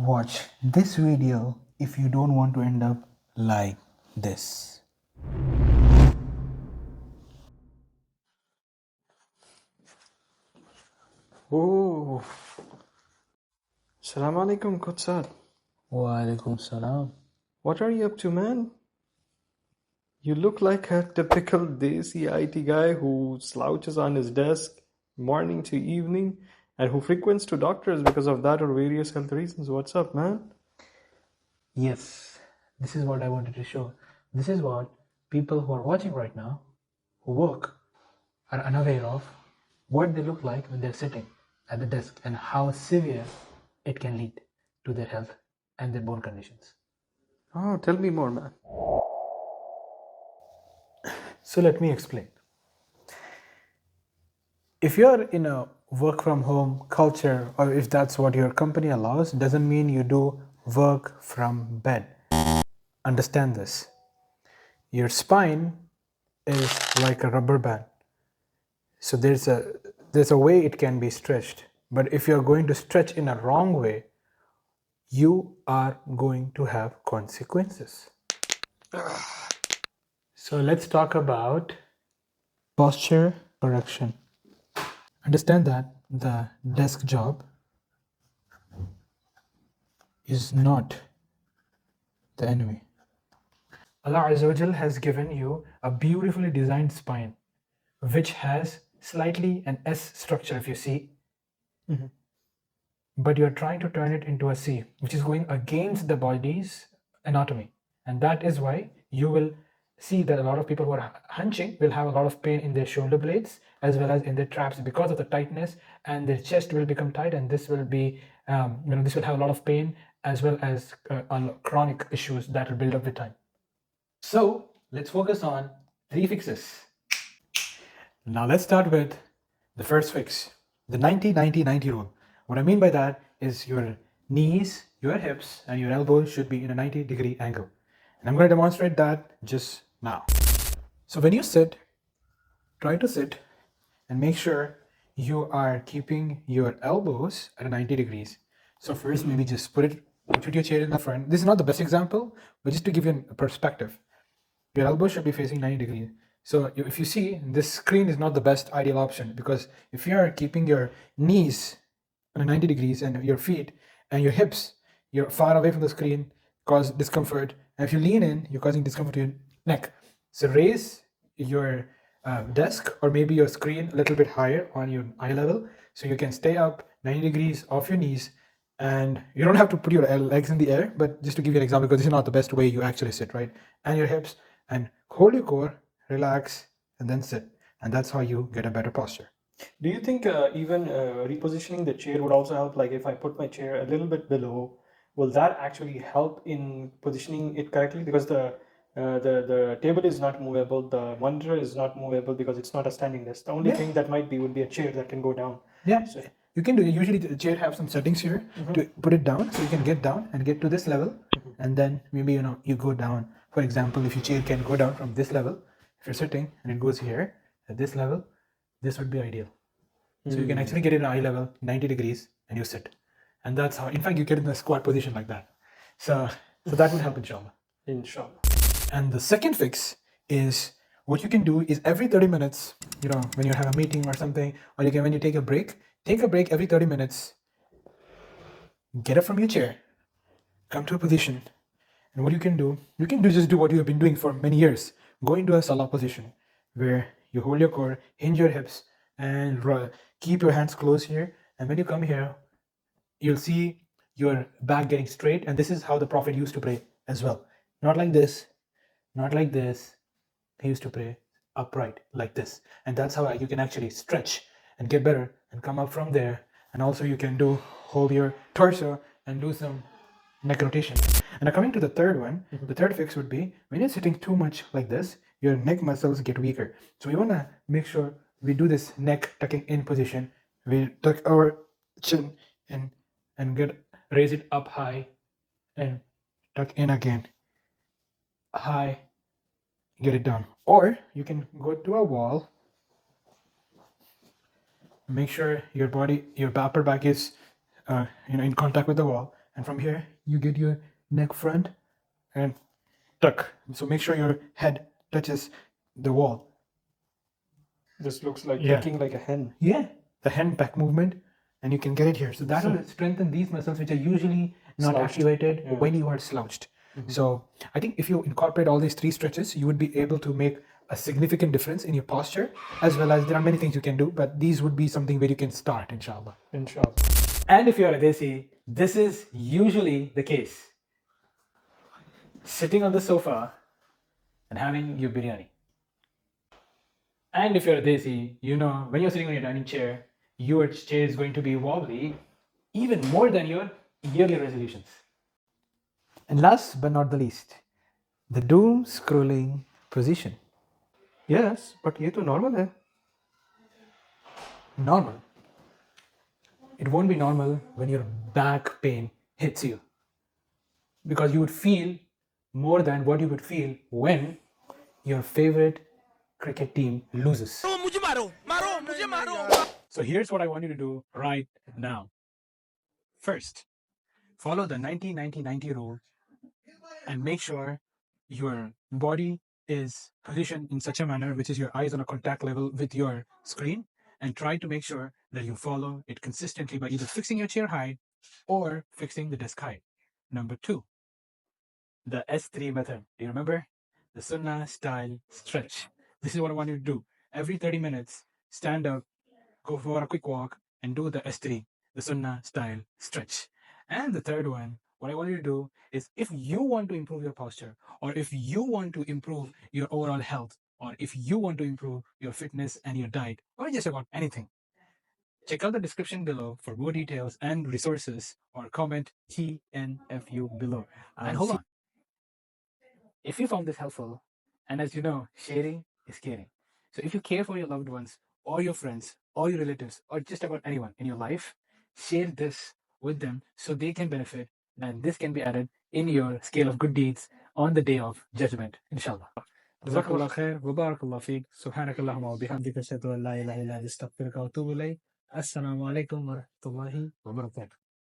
Watch this video if you don't want to end up like this. Oh, Assalamu alaikum, Kutsar. Wa alaikum salam. What are you up to, man? You look like a typical Desi IT guy who slouches on his desk morning to evening and who frequents to doctors because of that or various health reasons. What's up, man? Yes, this is what I wanted to show. This is what people who are watching right now, who work, are unaware of what they look like when they're sitting at the desk and how severe it can lead to their health and their bone conditions. Oh, tell me more, man. So let me explain. If you're in a work from home culture, or if that's what your company allows, doesn't mean you do work from bed. Understand this. Your spine is like a rubber band. So there's a way it can be stretched. But if you're going to stretch in a wrong way, you are going to have consequences. So let's talk about posture correction. Understand that the desk job is not the enemy. Allah Azza wa Jal has given you a beautifully designed spine, which has slightly an S structure, if you see, but you're trying to turn it into a C, which is going against the body's anatomy. And that is why you will see that a lot of people who are hunching will have a lot of pain in their shoulder blades as well as in their traps because of the tightness, and their chest will become tight, and this will be, this will have a lot of pain as well as chronic issues that will build up with time. So let's focus on 3 fixes. Now let's start with the first fix, the 90-90-90 rule. What I mean by that is your knees, your hips, and your elbows should be in a 90-degree angle. And I'm going to demonstrate that just now. So when you sit, try to sit and make sure you are keeping your elbows at 90 degrees. So first, maybe just put your chair in the front. This is not the best example, but just to give you a perspective. Your elbow should be facing 90 degrees. So if you see, this screen is not the best ideal option, because if you are keeping your knees on 90 degrees and your feet and your hips, you're far away from the screen, cause discomfort. And if you lean in, you're causing discomfort to your neck. So raise your desk or maybe your screen a little bit higher on your eye level so you can stay up 90 degrees off your knees. And you don't have to put your legs in the air, but just to give you an example, because this is not the best way you actually sit, right? And your hips, and hold your core, relax, and then sit. And that's how you get a better posture. Do you think even repositioning the chair would also help? Like if I put my chair a little bit below, will that actually help in positioning it correctly? Because the table is not movable, the monitor is not movable because it's not a standing desk. The only thing that might be would be a chair that can go down. Yeah, so you can do it. Usually the chair have some settings here to put it down, so you can get down and get to this level, and then maybe you go down. For example, if your chair can go down from this level, if you're sitting and it goes here at this level, this would be ideal. So you can actually get it at eye level, 90 degrees, and you sit. And that's how, in fact, you get in the squat position like that. So that would help, inshallah. Inshallah. And the second fix is, what you can do is every 30 minutes, when you have a meeting or something, or when you take a break every 30 minutes, get up from your chair, come to a position, and what you can do just do what you have been doing for many years. Go into a salah position where you hold your core, hinge your hips, and keep your hands close here. And when you come here, you'll see your back getting straight. And this is how the Prophet used to pray as well. Not like this, not like this. He used to pray upright like this. And that's how you can actually stretch and get better and come up from there. And also you can hold your torso and do some neck rotation. And now coming to the third one, the third fix would be, when you're sitting too much like this, your neck muscles get weaker. So we want to make sure we do this neck tucking in position. We tuck our chin in and raise it up high and tuck in again. High, get it down. Or you can go to a wall. Make sure your upper back is in contact with the wall, and from here you get your neck front and tuck. So make sure your head touches the wall. This looks like Yeah. kicking like a hen. Yeah, the hand back movement, and you can get it here. So that will strengthen these muscles, which are usually not Slouched. activated Yeah. when you are slouched. So I think if you incorporate all these 3 stretches, you would be able to make a significant difference in your posture, as well as there are many things you can do, but these would be something where you can start, inshallah. Inshallah. And if you're a desi, this is usually the case. Sitting on the sofa and having your biryani. And if you're a desi, you know when you're sitting on your dining chair, your chair is going to be wobbly even more than your yearly resolutions. And last but not the least, the doom scrolling position. Yes, but ये तो normal है. Normal. It won't be normal when your back pain hits you, because you would feel more than what you would feel when your favorite cricket team loses. So here's what I want you to do right now. First, follow the 90-90-90 rule and make sure your body is positioned in such a manner which is your eyes on a contact level with your screen, and try to make sure that you follow it consistently by either fixing your chair height or fixing the desk height. Number 2, the S3 method. Do you remember? The Sunnah style stretch. This is what I want you to do. Every 30 minutes, stand up, go for a quick walk, and do the S3, the Sunnah style stretch. And the third one, what I want you to do is, if you want to improve your posture, or if you want to improve your overall health, or if you want to improve your fitness and your diet, or just about anything, check out the description below for more details and resources, or comment TNFU below. And hold on. If you found this helpful, and as you know, sharing is caring. So if you care for your loved ones, or your friends, or your relatives, or just about anyone in your life, share this with them so they can benefit, and this can be added in your scale of good deeds on the day of judgment, inshallah. جزاك الله خير وبارك الله فيك. سبحانك اللهم وبحمدك أشهد أن لا إله إلا أنت أستغفرك وأتوب إليك. السلام عليكم ورحمة الله وبركاته.